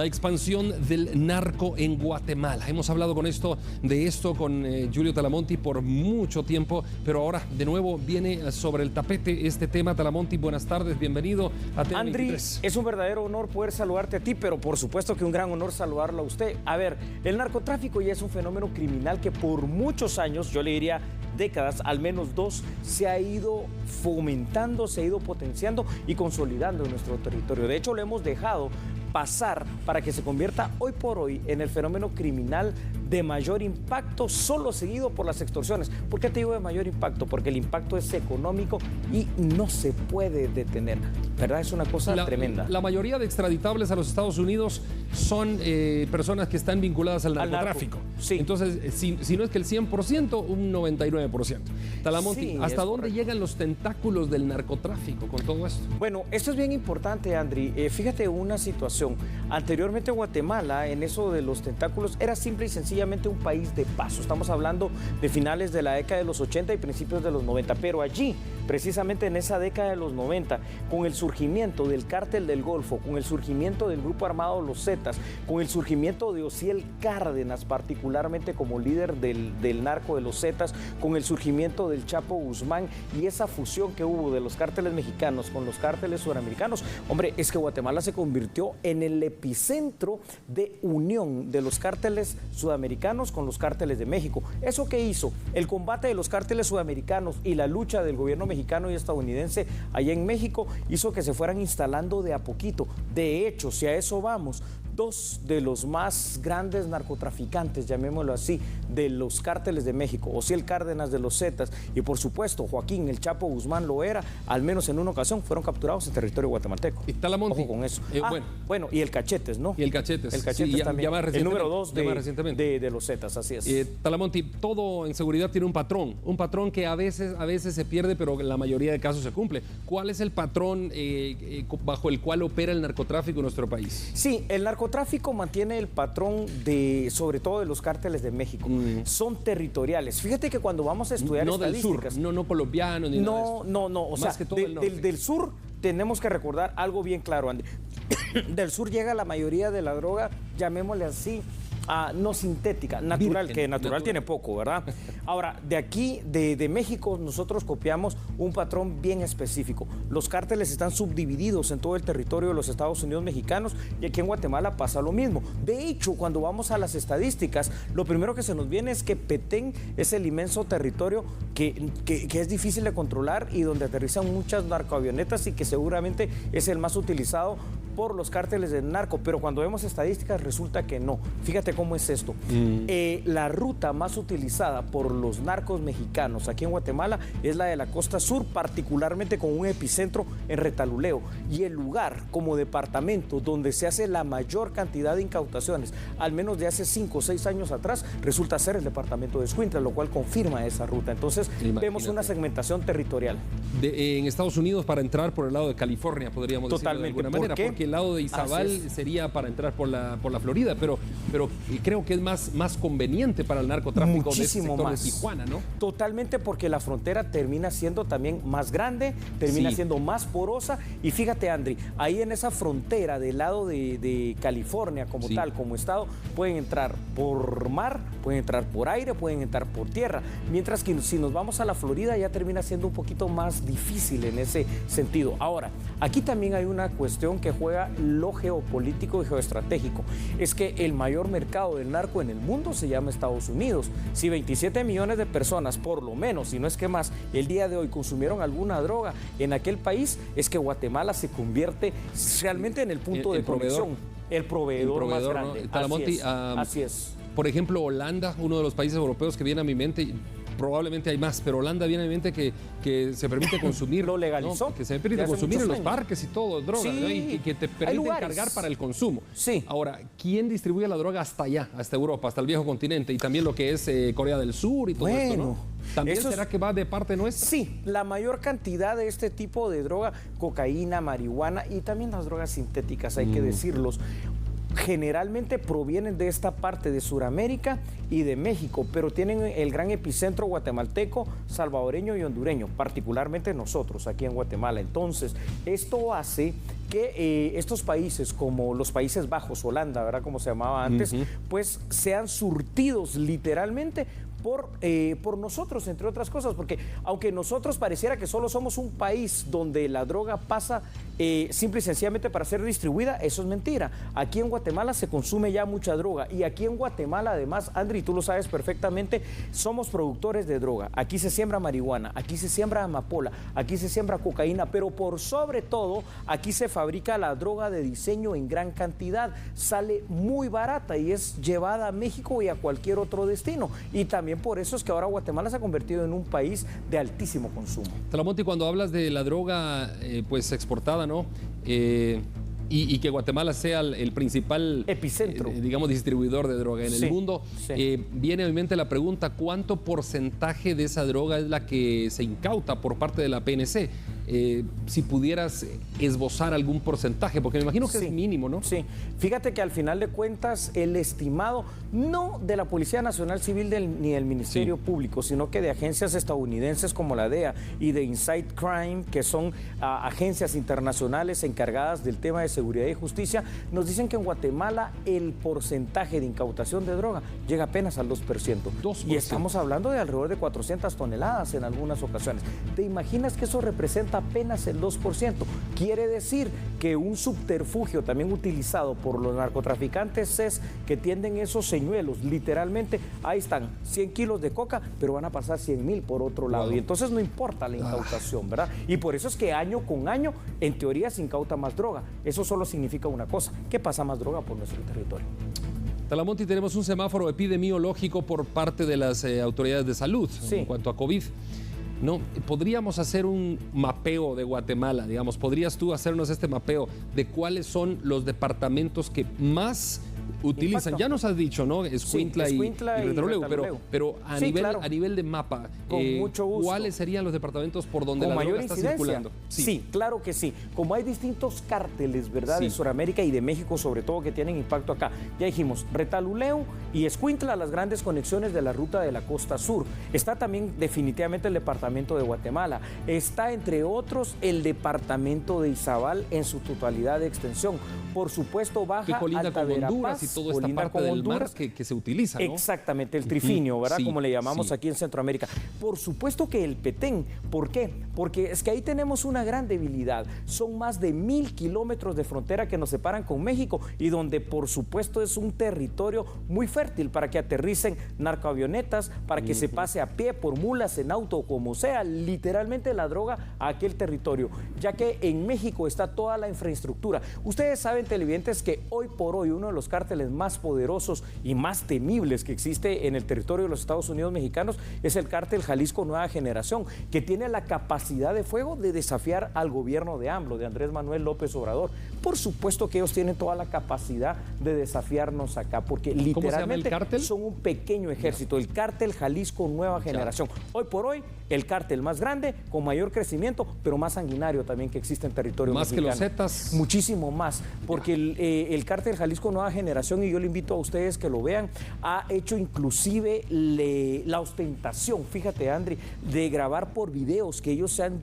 la expansión del narco en Guatemala. Hemos hablado de esto con Julio Talamonti por mucho tiempo, pero ahora de nuevo viene sobre el tapete este tema. Talamonti, buenas tardes, bienvenido a TV23. Andri, es un verdadero honor poder saludarte a ti, pero por supuesto que un gran honor saludarlo a usted. A ver, el narcotráfico ya es un fenómeno criminal que por muchos años, yo le diría décadas, al menos 2, se ha ido fomentando, se ha ido potenciando y consolidando en nuestro territorio. De hecho, lo hemos dejado pasar para que se convierta hoy por hoy en el fenómeno criminal de mayor impacto, solo seguido por las extorsiones. ¿Por qué te digo de mayor impacto? Porque el impacto es económico y no se puede detener, ¿verdad? Es una cosa tremenda. La mayoría de extraditables a los Estados Unidos son personas que están vinculadas al narcotráfico. Sí. Entonces, si no es que el 100%, un 99%. Talamonti, Sí, ¿hasta dónde llegan los tentáculos del narcotráfico con todo esto? Bueno, esto es bien importante, Andri. Fíjate una situación. Anteriormente Guatemala, en eso de los tentáculos, era simple y sencillamente un país de paso. Estamos hablando de finales de la década de los 80 y principios de los 90. Pero allí, precisamente en esa década de los 90, con el surgimiento del Cártel del Golfo, con el surgimiento del grupo armado Los Zetas, con el surgimiento de Osiel Cárdenas, particularmente como líder del narco de Los Zetas, con el surgimiento del Chapo Guzmán y esa fusión que hubo de los cárteles mexicanos con los cárteles suramericanos, hombre, es que Guatemala se convirtió en el epicentro de unión de los cárteles sudamericanos con los cárteles de México. ¿Eso qué hizo? El combate de los cárteles sudamericanos y la lucha del gobierno mexicano y estadounidense allá en México hizo que se fueran instalando de a poquito. De hecho, si a eso vamos, 2 de los más grandes narcotraficantes, llamémoslo así, de los cárteles de México, Osiel Cárdenas de Los Zetas y por supuesto Joaquín el Chapo Guzmán lo era, al menos en una ocasión fueron capturados en territorio guatemalteco. Y Talamonti, ojo con eso. Bueno, y el Cachetes, ¿no? Y el Cachetes. El Cachetes sí, también. El número 2 de Los Zetas, así es. Talamonti, todo en seguridad tiene un patrón que a veces se pierde, pero en la mayoría de casos se cumple. ¿Cuál es el patrón bajo el cual opera el narcotráfico en nuestro país? Sí, el narcotráfico mantiene el patrón sobre todo de los cárteles de México. Son territoriales. Fíjate que cuando vamos a estudiar estadísticas... Del sur, no colombianos ni nada de esto. No. O sea, del sur tenemos que recordar algo bien claro, Andy. Del sur llega la mayoría de la droga, llamémosle así, no sintética, natural, que natural tiene poco, ¿verdad? Ahora, de aquí, de México, nosotros copiamos un patrón bien específico. Los cárteles están subdivididos en todo el territorio de los Estados Unidos mexicanos y aquí en Guatemala pasa lo mismo. De hecho, cuando vamos a las estadísticas, lo primero que se nos viene es que Petén es el inmenso territorio que es difícil de controlar y donde aterrizan muchas narcoavionetas y que seguramente es el más utilizado por los cárteles del narco, pero cuando vemos estadísticas resulta que no. Fíjate cómo es esto. La ruta más utilizada por los narcos mexicanos aquí en Guatemala es la de la costa sur, particularmente con un epicentro en Retaluleu. Y el lugar como departamento donde se hace la mayor cantidad de incautaciones, al menos de hace 5 o 6 años atrás, resulta ser el departamento de Escuintla, lo cual confirma esa ruta. Entonces, vemos una segmentación territorial. En Estados Unidos para entrar por el lado de California, podríamos decirlo de alguna manera. ¿Por qué? Porque el lado de Izabal sería para entrar por la Florida, pero creo que es más conveniente para el narcotráfico muchísimo de más. De Tijuana, ¿no? Totalmente, porque la frontera termina siendo también más grande, termina siendo más porosa. Y fíjate, Andri, ahí en esa frontera del lado de California como tal, como estado, pueden entrar por mar, pueden entrar por aire, pueden entrar por tierra. Mientras que si nos vamos a la Florida ya termina siendo un poquito más difícil en ese sentido. Ahora, aquí también hay una cuestión que juega lo geopolítico y geoestratégico. Es que el mayor mercado del narco en el mundo se llama Estados Unidos. Si 27 millones de personas, por lo menos, si no es que más, el día de hoy consumieron alguna droga en aquel país, es que Guatemala se convierte realmente en el punto de conexión. El proveedor más grande. ¿No? Talamonti, así es. Por ejemplo, Holanda, uno de los países europeos que viene a mi mente, probablemente hay más, pero Holanda viene a mi mente que se permite consumir. Lo legalizó. ¿No? Que se permite consumir en los parques y todo, droga, sí, ¿no? Y que te permite cargar para el consumo. Sí. Ahora, ¿quién distribuye la droga hasta allá, hasta Europa, hasta el viejo continente? Y también lo que es Corea del Sur y todo esto, ¿no? ¿También será que va de parte nuestra? Sí, la mayor cantidad de este tipo de droga, cocaína, marihuana y también las drogas sintéticas, hay que decirlos. generalmente provienen de esta parte de Sudamérica y de México, pero tienen el gran epicentro guatemalteco, salvadoreño y hondureño, particularmente nosotros aquí en Guatemala. Entonces, esto hace que estos países como los Países Bajos, Holanda, ¿verdad? Como se llamaba antes, pues sean surtidos literalmente por nosotros, entre otras cosas, porque aunque nosotros pareciera que solo somos un país donde la droga pasa simple y sencillamente para ser distribuida, eso es mentira. Aquí en Guatemala se consume ya mucha droga y aquí en Guatemala además, Andri, tú lo sabes perfectamente, somos productores de droga. Aquí se siembra marihuana, aquí se siembra amapola, aquí se siembra cocaína, pero por sobre todo aquí se fabrica la droga de diseño en gran cantidad, sale muy barata y es llevada a México y a cualquier otro destino. Y también por eso es que ahora Guatemala se ha convertido en un país de altísimo consumo. Talamonti, cuando hablas de la droga pues exportada, ¿no? Y que Guatemala sea el principal epicentro, digamos, distribuidor de droga en el mundo, viene a mi mente la pregunta, ¿cuánto porcentaje de esa droga es la que se incauta por parte de la PNC? Si pudieras esbozar algún porcentaje, porque me imagino que es mínimo, ¿no? Sí, fíjate que al final de cuentas el estimado, no de la Policía Nacional Civil ni del Ministerio Público, sino que de agencias estadounidenses como la DEA y de Inside Crime, que son agencias internacionales encargadas del tema de seguridad y justicia, nos dicen que en Guatemala el porcentaje de incautación de droga llega apenas al 2%. Y estamos hablando de alrededor de 400 toneladas en algunas ocasiones. ¿Te imaginas que eso representa apenas el 2%? Quiere decir que un subterfugio también utilizado por los narcotraficantes es que tienden esos señuelos, literalmente, ahí están, 100 kilos de coca, pero van a pasar 100,000 por otro lado. Y entonces no importa la incautación, ¿verdad? Y por eso es que año con año, en teoría, se incauta más droga. Eso solo significa una cosa, que pasa más droga por nuestro territorio. Talamonti, tenemos un semáforo epidemiológico por parte de las autoridades de salud en cuanto a COVID. No, podríamos hacer un mapeo de Guatemala, digamos, ¿podrías tú hacernos este mapeo de cuáles son los departamentos que más utilizan? Ya nos has dicho, ¿no? Escuintla y Retaluleu, pero a nivel de mapa, con mucho gusto. ¿Cuáles serían los departamentos por donde la droga está circulando? Sí, claro que sí. Como hay distintos cárteles, ¿verdad? De Sudamérica y de México, sobre todo, que tienen impacto acá. Ya dijimos, Retaluleu y Escuintla, las grandes conexiones de la ruta de la costa sur. Está también definitivamente el departamento de Guatemala. Está, entre otros, el departamento de Izabal en su totalidad de extensión. Por supuesto, Baja, Alta Verapaz, y toda esta parte del mar que se utiliza, ¿no? Exactamente, el trifinio, ¿verdad? Como le llamamos aquí en Centroamérica. Por supuesto que el Petén. ¿Por qué? Porque es que ahí tenemos una gran debilidad. Son más de 1,000 kilómetros de frontera que nos separan con México y donde, por supuesto, es un territorio muy fértil para que aterricen narcoavionetas, para que se pase a pie, por mulas, en auto, como sea, literalmente la droga a aquel territorio, ya que en México está toda la infraestructura. Ustedes saben, televidentes, que hoy por hoy uno de los cárteles más poderosos y más temibles que existe en el territorio de los Estados Unidos mexicanos es el cártel Jalisco Nueva Generación, que tiene la capacidad de fuego de desafiar al gobierno de AMLO, de Andrés Manuel López Obrador. Por supuesto que ellos tienen toda la capacidad de desafiarnos acá, porque literalmente son un pequeño ejército, el cártel Jalisco Nueva Generación. Hoy por hoy, el cártel más grande, con mayor crecimiento, pero más sanguinario también que existe en territorio mexicano. Más que los Zetas. Muchísimo más, porque el cártel Jalisco Nueva Generación, y yo le invito a ustedes que lo vean, ha hecho inclusive la ostentación, fíjate, Andri, de grabar por videos que ellos se han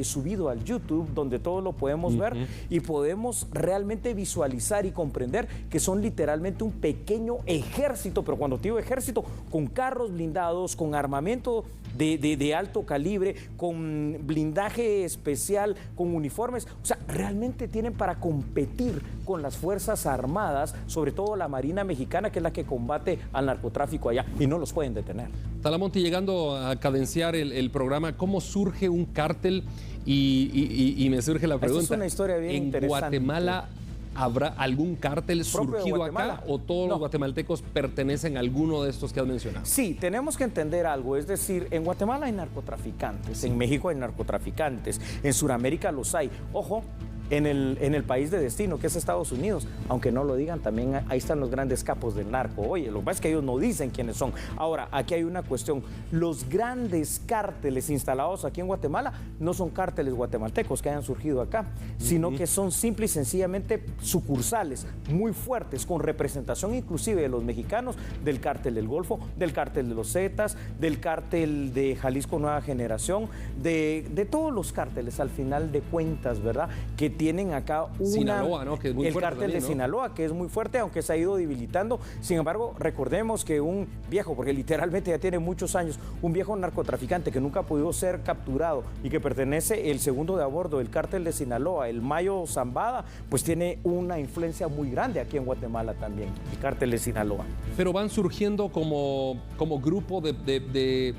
subido al YouTube, donde todos lo podemos ver y podemos realmente visualizar y comprender que son literalmente un pequeño ejército, pero cuando te digo ejército, con carros blindados, con armamento de alto calibre, con blindaje especial, con uniformes. O sea, realmente tienen para competir con las Fuerzas Armadas, sobre todo la Marina Mexicana, que es la que combate al narcotráfico allá, y no los pueden detener. Talamonti, llegando a cadenciar el programa, ¿cómo surge un cártel? Y me surge la pregunta. Esta es una historia bien interesante. ¿En Guatemala ¿Habrá algún cártel surgido acá o todos los guatemaltecos pertenecen a alguno de estos que has mencionado? Sí, tenemos que entender algo, es decir, en Guatemala hay narcotraficantes, en México hay narcotraficantes, en Sudamérica los hay. Ojo, en el país de destino, que es Estados Unidos. Aunque no lo digan, también ahí están los grandes capos del narco. Oye, lo que pasa es que ellos no dicen quiénes son. Ahora, aquí hay una cuestión. Los grandes cárteles instalados aquí en Guatemala no son cárteles guatemaltecos que hayan surgido acá, sino que son simple y sencillamente sucursales muy fuertes, con representación inclusive de los mexicanos, del cártel del Golfo, del cártel de los Zetas, del cártel de Jalisco Nueva Generación, de todos los cárteles al final de cuentas, ¿verdad? Que tienen acá Sinaloa, ¿no? Que es muy el fuerte cártel también, de ¿no? Sinaloa, que es muy fuerte, aunque se ha ido debilitando. Sin embargo, recordemos que un viejo, porque literalmente ya tiene muchos años, un viejo narcotraficante que nunca ha podido ser capturado y que pertenece el segundo de a bordo del cártel de Sinaloa, el Mayo Zambada, pues tiene una influencia muy grande aquí en Guatemala también, el cártel de Sinaloa. Pero van surgiendo como grupo de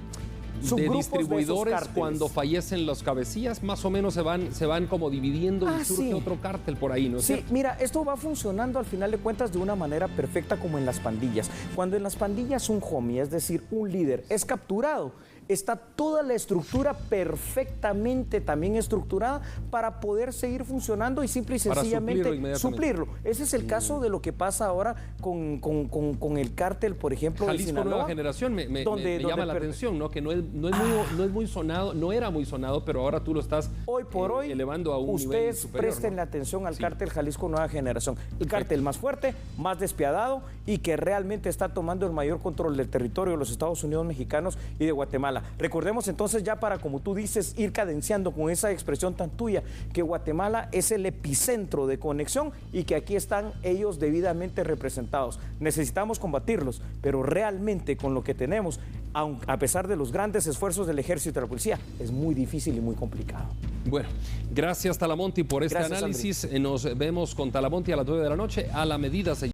distribuidores cuando fallecen los cabecillas, más o menos se van como dividiendo y surge otro cártel por ahí, ¿no es cierto? Mira, esto va funcionando al final de cuentas de una manera perfecta como en las pandillas. Cuando en las pandillas un homie, es decir, un líder, es capturado, está toda la estructura perfectamente también estructurada para poder seguir funcionando y simple y sencillamente suplirlo. Ese es el caso de lo que pasa ahora con el cártel, por ejemplo, Jalisco de Sinaloa. Nueva Generación me llama la atención, ¿no? Que no es muy sonado, no era muy sonado, pero ahora tú lo estás hoy por hoy elevando a un nivel superior. Ustedes presten la atención al cártel Jalisco Nueva Generación, el cártel más fuerte, más despiadado y que realmente está tomando el mayor control del territorio de los Estados Unidos mexicanos y de Guatemala. Recordemos entonces ya para, como tú dices, ir cadenciando con esa expresión tan tuya, que Guatemala es el epicentro de conexión y que aquí están ellos debidamente representados. Necesitamos combatirlos, pero realmente con lo que tenemos, a pesar de los grandes esfuerzos del ejército y de la policía, es muy difícil y muy complicado. Bueno, gracias Talamonti por este análisis. Nos vemos con Talamonti a las 9 de la noche. A la medida se